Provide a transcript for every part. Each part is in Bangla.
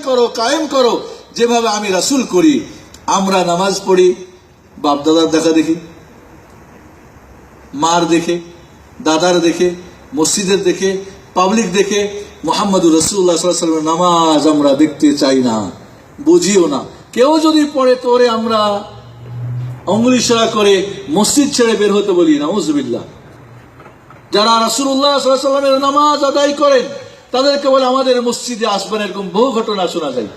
করো, কায়েম করো যেভাবে আমি রাসূল করি। আমরা নামাজ পড়ি বাপ দাদার দেখা দেখি, মার দেখে, দাদার দেখে, মসজিদের দেখে, পাবলিক দেখে। মুহাম্মদুর রাসূলুল্লাহ সাল্লাল্লাহু আলাইহি ওয়াসাল্লামের নামাজ আমরা দেখতে চাই না, বুঝিও না। কেউ যদি পড়ে তোরে আমরা আঙ্গুল ইশারা করে মসজিদ ছেড়ে বের হতে বলি, নাউযুবিল্লাহ। যারা রাসূলুল্লাহ সাল্লাল্লাহু আলাইহি ওয়াসাল্লামের নামাজ আদায় করেন তাদেরকে বলে আমাদের মসজিদে আসবেন, এরকম বহু ঘটনা শোনা যায়।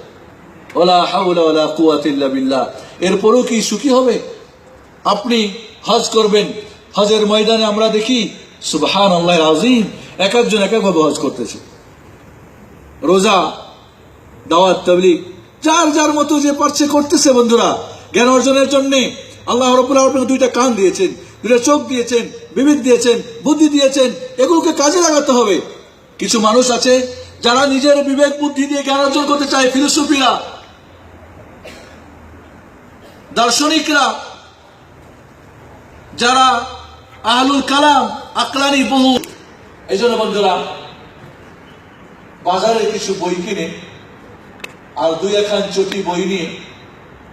ওয়ালা হাওলা ওয়ালা কুওয়াতা ইল্লা বিল্লাহ। এরপরও কি সুখী হবে? আপনি হজ করবেন, হজের ময়দানে আমরা দেখি সুবহানাল্লাহিল আযীম, এক একজন এক একভাবে হজ করতেছে। রোজা, দাওয়াত, তাবলীগ, যার যার মতো যে পারছে করতেছে। বন্ধুরা, জ্ঞান অর্জনের জন্য আল্লাহ রাব্বুল আলামিন দুইটা কান দিয়েছেন, দুইটা চোখ দিয়েছেন, বিবেক দিয়েছেন, বুদ্ধি দিয়েছেন, এগুলোকে কাজে লাগাতে হবে। কিছু মানুষ আছে যারা নিজের বিবেক বুদ্ধি দিয়ে জ্ঞান অর্জন করতে চায়, ফিলোসফিরা, দার্শনিকরা, যারা আহলুল কালাম, আকলানি বহু। এই জন্য বন্ধুরা, বাজারে কিছু বই কিনে আর দুই একখান চটি বই নিয়ে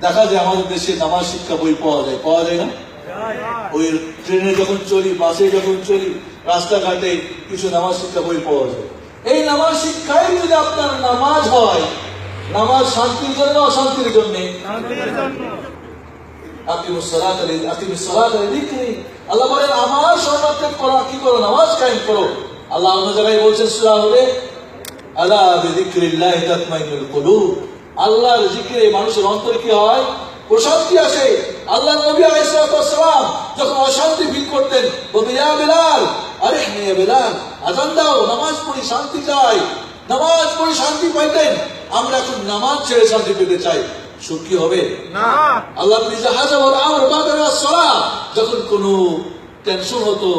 দেখা যায় আমাদের দেশে নামাজ শিক্ষা বই পাওয়া যায়, পাওয়া যায় না? ওই ট্রেনে যখন চলি, বাসে যখন চলি, রাস্তাঘাটে কিছু নামাজ শিক্ষা বই পাওয়া যায়। এই নামাজ শিক্ষায় যদি আপনার নামাজ হয়, নামাজ শান্তির জন্য অশান্তির জন্য? আল্লাহ বলেন আমার শরণার্থী করো, কি করো? নামাজ কায়েম করো। আল্লাহ অন্য জায়গায় বলছেন সূরা হুদে, আলা বিযিকরিল্লাহি তাতমাইন্নুল কুলুব। আল্লাহর জিকিরে মানুষের অন্তরে কি হয়? প্রশান্তি আসে। আল্লাহ নবী আলাইহিস সালাতু ওয়াস সালাম যখন অশান্তি ফিল করতেন, বলতেন ইয়া বেলাল, আরিহনি ইয়া বেলাল, আযান দাও, নামাজ পড়ি, শান্তি চাই। নামাজ পড়ি শান্তি পাইতেন। আমরা এখন নামাজ ছেড়ে শান্তি পেতে চাই, সুখী হবে না। আল্লাহ নিজে হাজা বলে আমর বাদারা সালাহ, যখন কোনো টেনশন হতো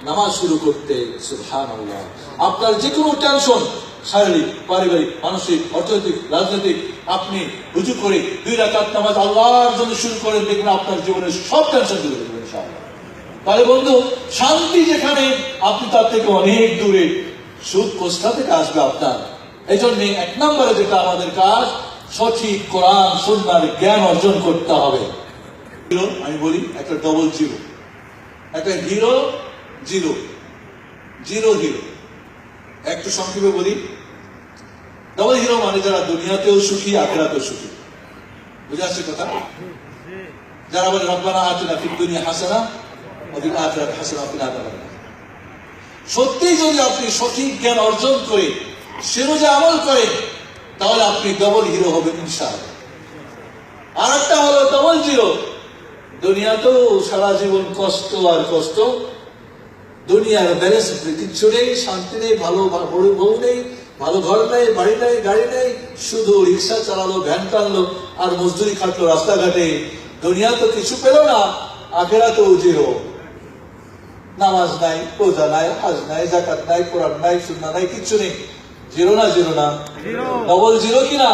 নামাজ শুরু করতে। সুবহানাল্লাহ। আপনার যে কোনো টেনশন, শারীরিক, পারিবারিক, মানসিক, অর্থনৈতিক, রাজনৈতিক, আপনি রুজু করে 2 রাকাত নামাজ আল্লাহর জন্য শুরু করেন, দেখবেন আপনার জীবনের সব টেনশন দূর হয়ে যাবে ইনশাআল্লাহ। তাহলে বন্ধু, শান্তি যেখানে, আপনি তার থেকে অনেক দূরে। সুখ কোথা থেকে আসবে আপনার? এই জন্য 1 নম্বরে যেটা আমাদের কাজ, সঠিক কোরআন সুন্নাহর জ্ঞান অর্জন করতে হবে। আমি বলি একটা ডবল জিরো, একটা হিরো জিরো, জিরো হিরো। একটু সংক্ষেপে বলি, ডবল হিরো মানে যারা দুনিয়াতেও সুখী, আখিরাতেও সুখী। বুঝে আসছে কথা? যারা বলে রব্বানা আতিনা ফিদ দুনিয়া হাসানা ওয়া ফিল আখিরাতি হাসানা ওয়া কিনা আযাবান্নার। সত্যি যদি আপনি সঠিক জ্ঞান অর্জন করে সে অনুযায়ী আমল করেন, তাহলে আপনি ডবল হিরো হবেন ইনশাআল্লাহ। আর একটা হলো ডবল জিরো, দুনিয়াতেও সারা জীবন কষ্ট আর কষ্ট, দুনিয়ার ব্যালেন্স কিছু নেই, শান্তি নেই, ভালো বউ নেই, ভালো ঘর নেই, বাড়ি নেই, গাড়ি নেই, শুধু রিক্সা চালালো, ভ্যান টানলো আর মজদুরি খাটলো রাস্তাঘাটে। দুনিয়া তো কিছু পেল না, আখিরাতেও জিরো। নামাজ নাই, রোজা নাই, হজ নাই, যাকাত নাই, কোরআন নাই, সুন্নাহ নাই, কিচ্ছু নেই। জিরো না? জিরো না? ডবল জিরো কিনা?